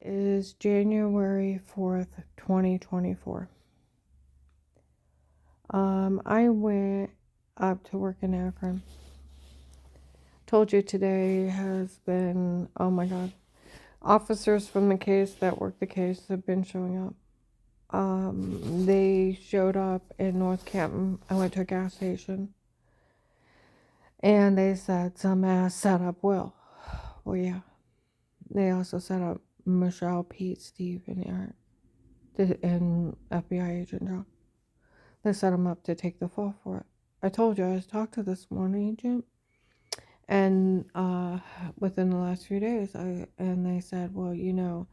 is January 4th, 2024. I went up to work in Akron. Told you today has been, oh my God. Officers from the case that worked the case have been showing up. They showed up in North Canton. I went to a gas station. And they said some ass set up Will. Well, yeah. They also set up Michelle, Pete, Steve, and Eric, and FBI agent John. They set him up to take the fall for it. I told you I was talked to this morning agent, and within the last few days, and they said, well,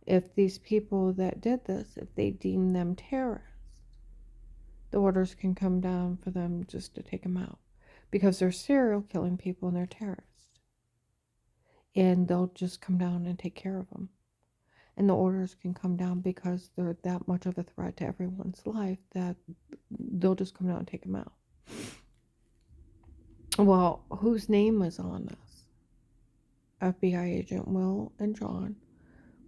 if these people that did this, if they deem them terrorists, the orders can come down for them just to take them out because they're serial killing people and they're terrorists, and they'll just come down and take care of them. And the orders can come down because they're that much of a threat to everyone's life that they'll just come down and take them out. Well, whose name was on this? FBI agent Will and John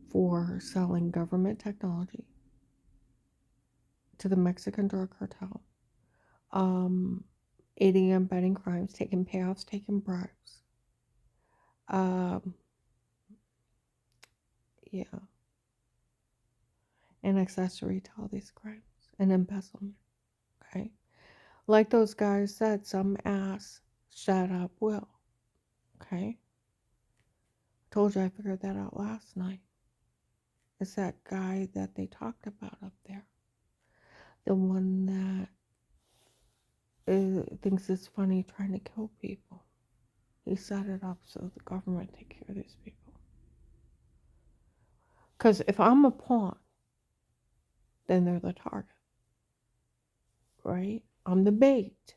for selling government technology to the Mexican drug cartel, aiding and abetting crimes, taking payoffs, taking bribes. Yeah. And accessory to all these crimes and embezzlement. Okay. Like those guys said, some ass shut up Will. Okay. Told you I figured that out last night. It's that guy that they talked about up there. The one that thinks it's funny trying to kill people. He set it up so the government take care of these people. Because if I'm a pawn, then they're the target. Right? I'm the bait,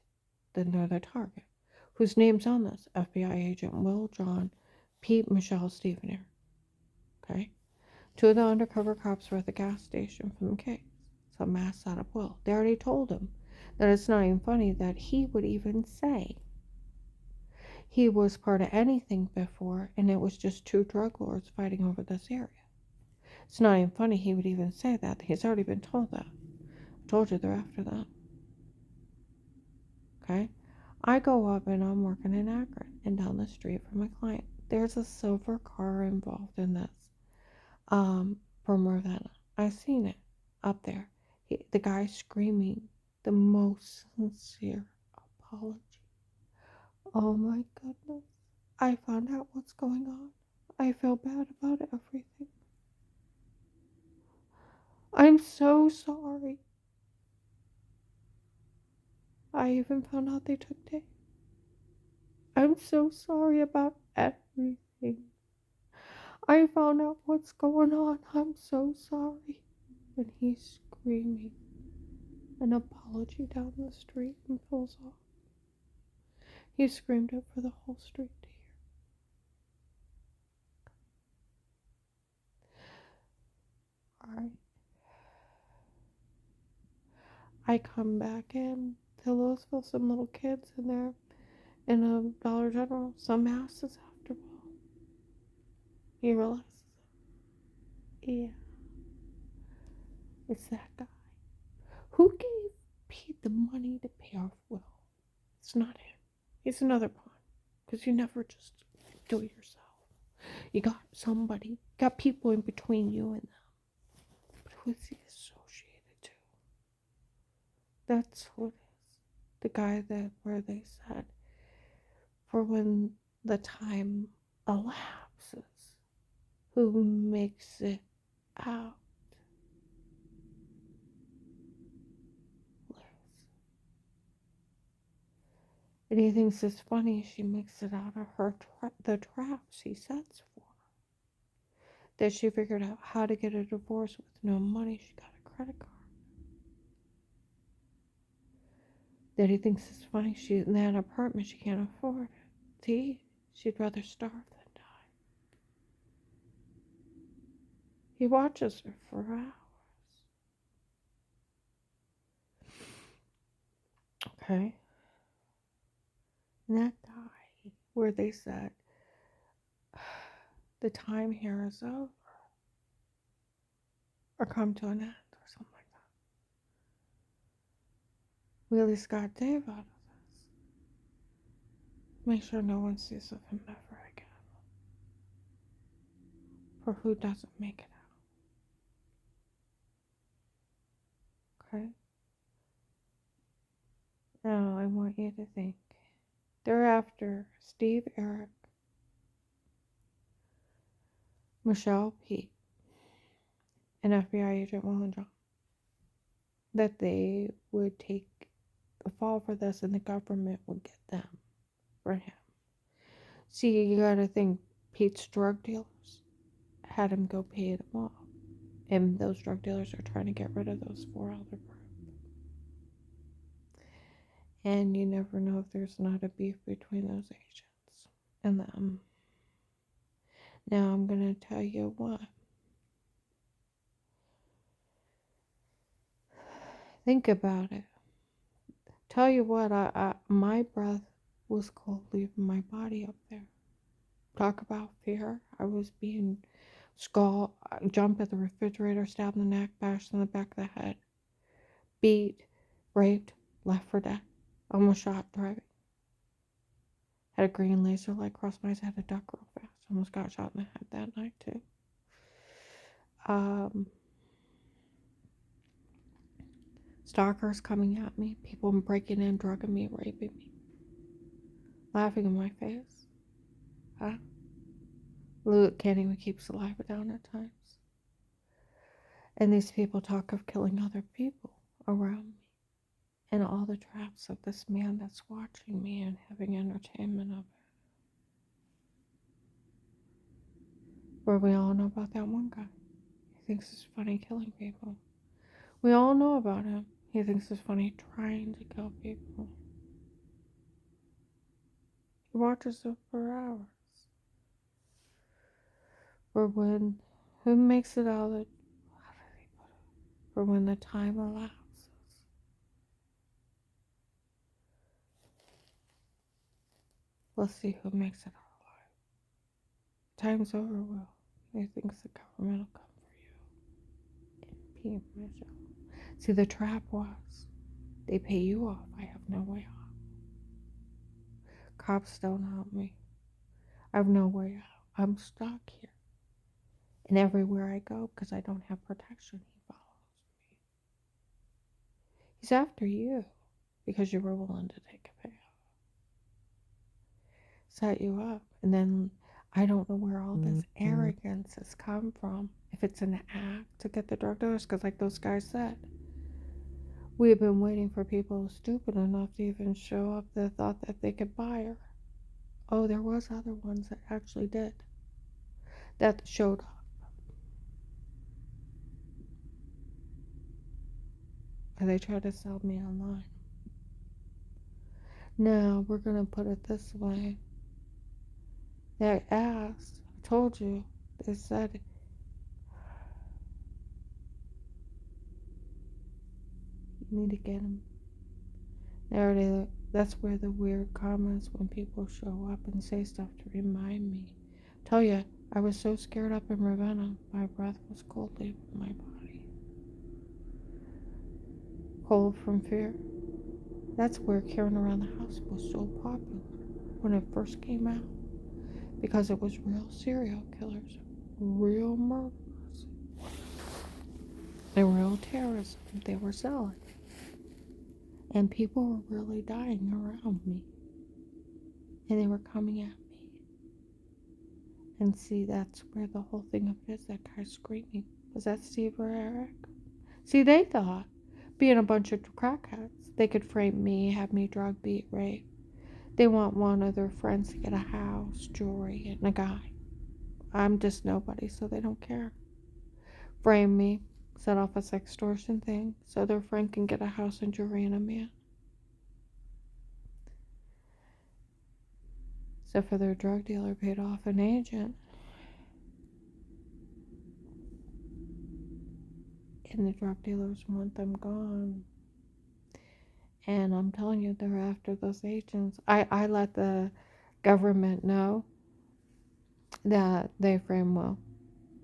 then they're the target. Whose name's on this? FBI agent Will, John, Pete, Michelle, Stephen here. Okay? Two of the undercover cops were at the gas station from the case. Some ass set up Will. They already told him that it's not even funny that he would even say he was part of anything before and it was just two drug lords fighting over this area. It's not even funny he would even say that. He's already been told that. I told you they're after that. Okay? I go up and I'm working in Akron and down the street from my client. There's a silver car involved in this. From Ravenna. I seen it up there. The guy screaming the most sincere apology. Oh my goodness. I found out what's going on. I feel bad about everything. I'm so sorry. I even found out they took Dave. I'm so sorry about everything. I found out what's going on. I'm so sorry. And he's screaming an apology down the street and pulls off. He screamed it for the whole street to hear. Alright. I come back in to Louisville, some little kids in there in a Dollar General. Some ass is after Paul. He realizes it. Yeah. It's that guy. Who gave Pete the money to pay off Will? It's not him. He's another pawn. Because you never just do it yourself. You got somebody, got people in between you and them. But who is he associated to? That's who it is. The guy where they said, for when the time elapses, who makes it out? Liz. And he thinks it's funny she makes it out of the traps he sets for her. That she figured out how to get a divorce with no money. She got a credit card. That he thinks it's funny she's in that apartment she can't afford it to eat. She'd rather starve than die. He watches her for hours. Okay? And that guy, where they said, the time here is over. or come to an end or something like that. We at least got Dave out of this. Make sure no one sees of him ever again. For who doesn't make it out, okay? Now I want you to think. Thereafter, Steve, Eric, Michelle, Pete, and FBI agent Will and John, that they would take the fall for this and the government would get them for him. See, you gotta think Pete's drug dealers had him go pay them off. And those drug dealers are trying to get rid of those 4 other groups. And you never know if there's not a beef between those agents and them. Now I'm gonna tell you what. Think about it. Tell you what, my breath was cold leaving my body up there. Talk about fear. I was being jumped at the refrigerator, stabbed in the neck, bashed in the back of the head, beat, raped, left for dead, almost shot driving. Had a green laser light cross my eyes, had to duck real fast. Almost got shot in the head that night too. Stalkers coming at me, people breaking in, drugging me, raping me, laughing in my face. Luke can't even keep saliva down at times. And these people talk of killing other people around me. And all the traps of this man that's watching me and having entertainment of it. Where we all know about that one guy. He thinks it's funny killing people. We all know about him. He thinks it's funny trying to kill people. He watches it for hours. For when, who makes it out of, how did he put it? For when the time elapses. Let's see who makes it out alive. Time's over, Will. He thinks the government will come for you. And Pete and Michelle. See, the trap was, they pay you off. I have no way off. Cops don't help me. I have no way out. I'm stuck here. And everywhere I go, because I don't have protection, he follows me. He's after you, because you were willing to take a payoff. Set you up. And then I don't know where all this arrogance has come from. If it's an act to get the drug dealers, because like those guys said, we have been waiting for people stupid enough to even show up that thought that they could buy her. Oh, there was other ones that actually did. That showed up. And they tried to sell me online. Now, we're going to put it this way. They asked, I told you, they said, you need to get him. That's where the weird comments when people show up and say stuff to remind me. Tell you, I was so scared up in Ravenna, my breath was cold leaving my body. Cold from fear. That's where Karen Around the House was so popular when it first came out. Because it was real serial killers, real murderers, and real terrorism they were selling. And people were really dying around me. And they were coming at me. And see, that's where the whole thing of it is, that guy screaming. Was that Steve or Eric? See, they thought, being a bunch of crackheads, they could frame me, have me drug, beat, rape. They want one of their friends to get a house, jewelry, and a guy. I'm just nobody, so they don't care. Frame me, set off a sextortion thing, so their friend can get a house and jewelry and a man. So for their drug dealer paid off an agent. And the drug dealers want them gone. And I'm telling you, they're after those agents. I let the government know that they frame Will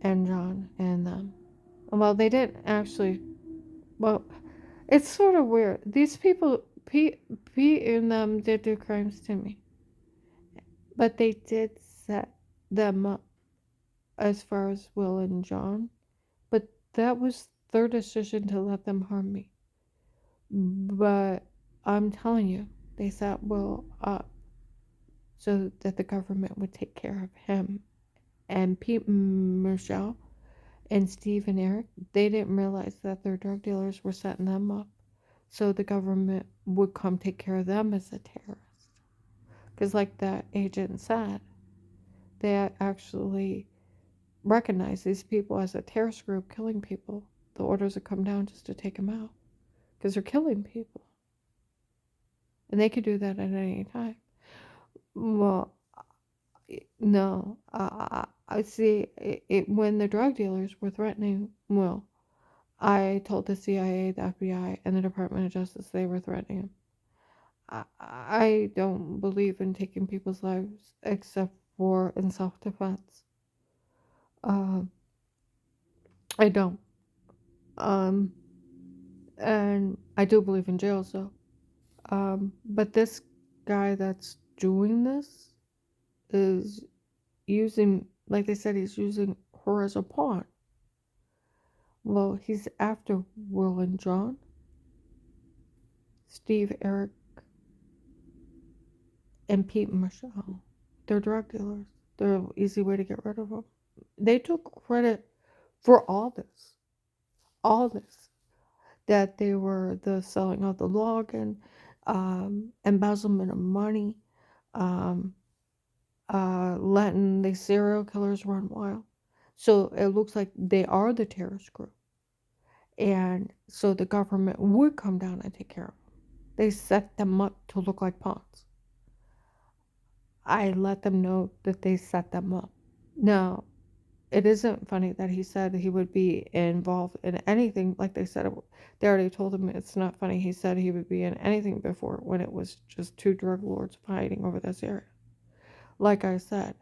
and John and them. Well, they didn't actually. Well, it's sort of weird. These people, Pete and them did do crimes to me, but they did set them up as far as Will and John. But that was their decision to let them harm me. But I'm telling you, they set Will up so that the government would take care of him. And Pete and Michelle and Steve and Eric, they didn't realize that their drug dealers were setting them up so the government would come take care of them as a terrorist. Because, like that agent said, they actually recognize these people as a terrorist group killing people. The orders would come down just to take them out because they're killing people. And they could do that at any time. Well, no. I see it when the drug dealers were threatening Will. I told the CIA, the FBI, and the Department of Justice they were threatening him. I don't believe in taking people's lives except for in self-defense. Um, I don't. Um, and I do believe in jails though. But this guy that's doing this is using, like they said, he's using her as a pawn. Well, he's after Will and John, Steve, Eric, and Pete and Michelle. They're drug dealers. They're an easy way to get rid of them. They took credit for all this, that they were the selling of the login, embezzlement of money, um, letting the serial killers run wild. So it looks like they are the terrorist group. And so the government would come down and take care of them. They set them up to look like pawns. I let them know that they set them up. Now, it isn't funny that he said he would be involved in anything like they said. They already told him it's not funny. He said he would be in anything before when it was just two drug lords fighting over this area. Like I said,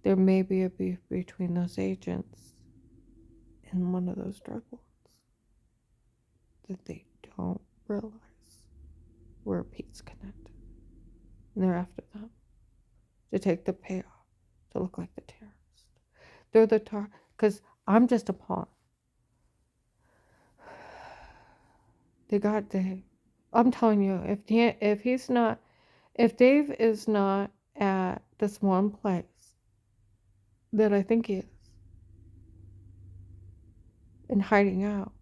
there may be a beef between those agents and one of those drug lords that they don't realize where Pete's connected. And they're after them to take the payoff to look like the terrorist. They're the because I'm just a pawn. They got Dave. I'm telling you, if Dave is not at this one place that I think he is, and hiding out,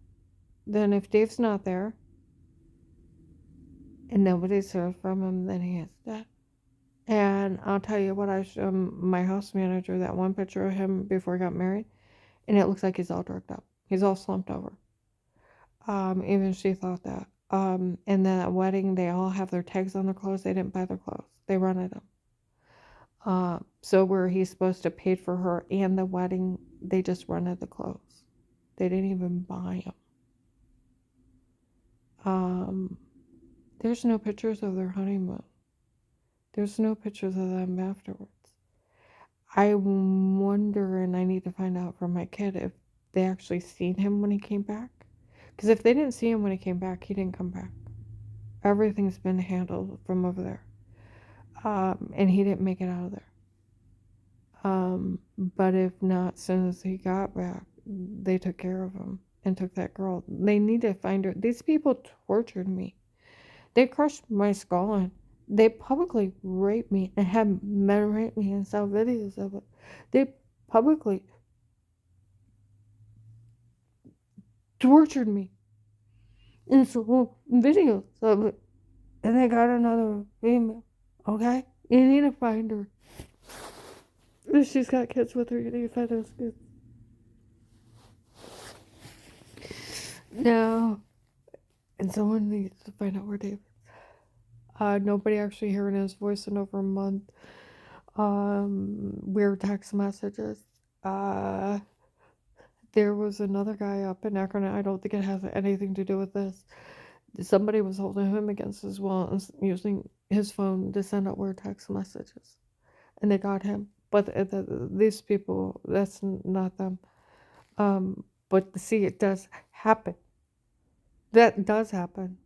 then if Dave's not there and nobody's heard from him, then he is dead. And I'll tell you what, I showed my house manager that one picture of him before he got married, and it looks like he's all drugged up. He's all slumped over. Even she thought that. And then at wedding, they all have their tags on their clothes. They didn't buy their clothes. They rented them. So where he's supposed to pay for her and the wedding, they just rented the clothes. They didn't even buy them. There's no pictures of their honeymoon. There's no pictures of them afterwards. I wonder, and I need to find out from my kid if they actually seen him when he came back. Because if they didn't see him when he came back, he didn't come back. Everything's been handled from over there. And he didn't make it out of there. But if not, as soon as he got back, they took care of him and took that girl. They need to find her. These people tortured me. They crushed my skull in. They publicly raped me and had men rape me and saw videos of it. They publicly tortured me and saw videos of it. And they got another female. Okay? You need to find her. If she's got kids with her, you need to find those kids. No. And someone needs to find out where David is. Nobody actually hearing his voice in over a month. Weird text messages. There was another guy up in Akron. I don't think it has anything to do with this. Somebody was holding him against his will and using his phone to send out weird text messages. And they got him. But these people, that's not them. But see, it does happen. That does happen.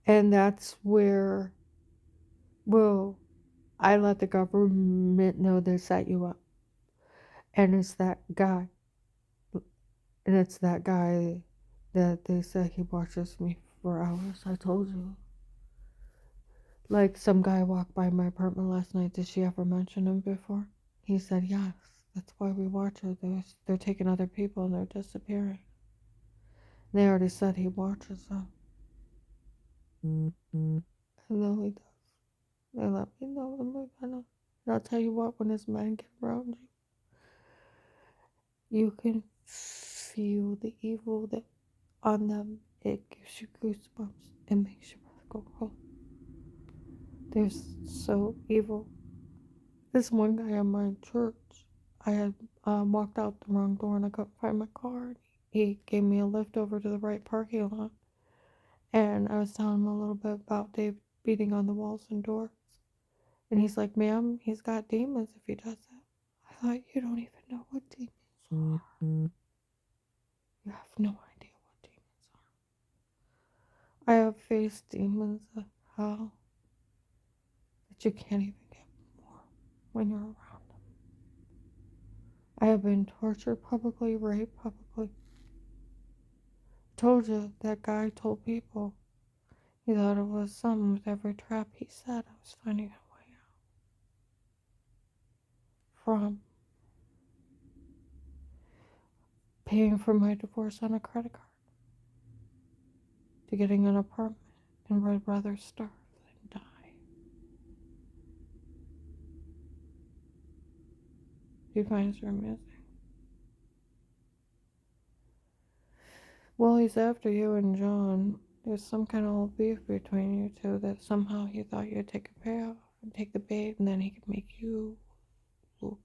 And that's where, well, I let the government know they set you up. And it's that guy. And it's that guy that they said he watches me for hours. I told you. Like, some guy walked by my apartment last night. Did she ever mention him before? He said, yes. That's why we watch her. They're taking other people and they're disappearing. They already said he watches them. And then he does. They let me know. I'm like, I know. And I'll tell you what, when his men get around you, you can feel the evil that on them. It gives you goosebumps. It makes your breath go cold. They're so evil. This one guy in my church, I had walked out the wrong door and I couldn't find my car. He gave me a lift over to the right parking lot. And I was telling him a little bit about Dave beating on the walls and doors. And he's like, ma'am, he's got demons if he does that. I thought, you don't even know what demons are. You have no idea what demons are. I have faced demons of hell that you can't even get more when you're around them. I have been tortured publicly, raped publicly. I told you that guy told people he thought it was something with every trap he set. I was finding a way out from paying for my divorce on a credit card to getting an apartment, and I'd rather starve than die. You guys are amazing. Well, he's after you and John. There's some kind of old beef between you two that somehow he thought you'd take a payoff and take the bait, and then he could make you look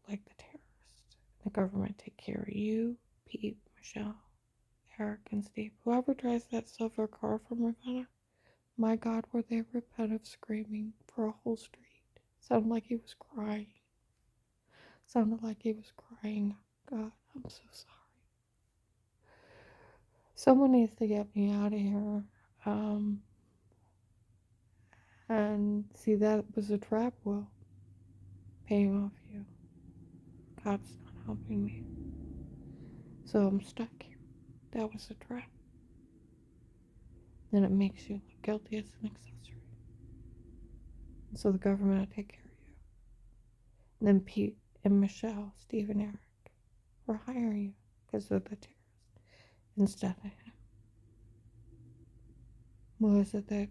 like the terrorist. The government take care of you, Pete, Michelle, Eric, and Steve. Whoever drives that silver car from Ravenna, my God, were they repetitive screaming for a whole street. Sounded like he was crying. Sounded like he was crying. God, I'm so sorry. Someone needs to get me out of here. And see, that was a trap, Will. Paying off you. God's not helping me. So I'm stuck here. That was a trap. Then it makes you look guilty as an accessory. And so the government will take care of you. And then Pete and Michelle, Steve and Eric will hire you because they're the terrorists instead of him. Who is it that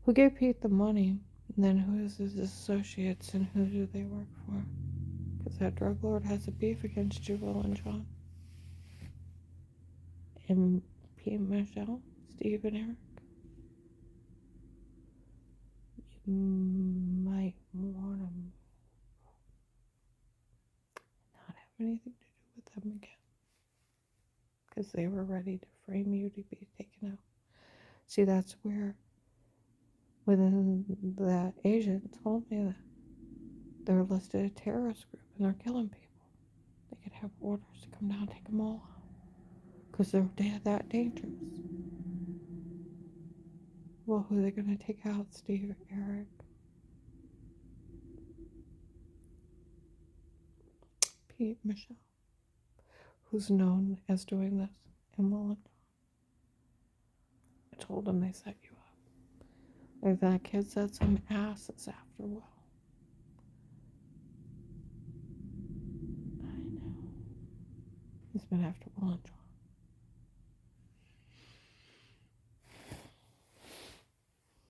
who gave Pete the money? And then who is his associates and who do they work for? Because that drug lord has a beef against you, Will and John. And Pete and Michelle, Steve and Eric. You might want to not have anything to do with them again. Because they were ready to frame you to be taken out. See, that's where within that agent told me that they're listed a terrorist group and they're killing people. They could have orders to come down and take them all out. Because they're that dangerous. Well, who are they going to take out? Steve, Eric, Pete, Michelle, who's known as doing this in Will and John. I told them they set you up. Like that kid said some asses after Will. I know. He's been after Will and John.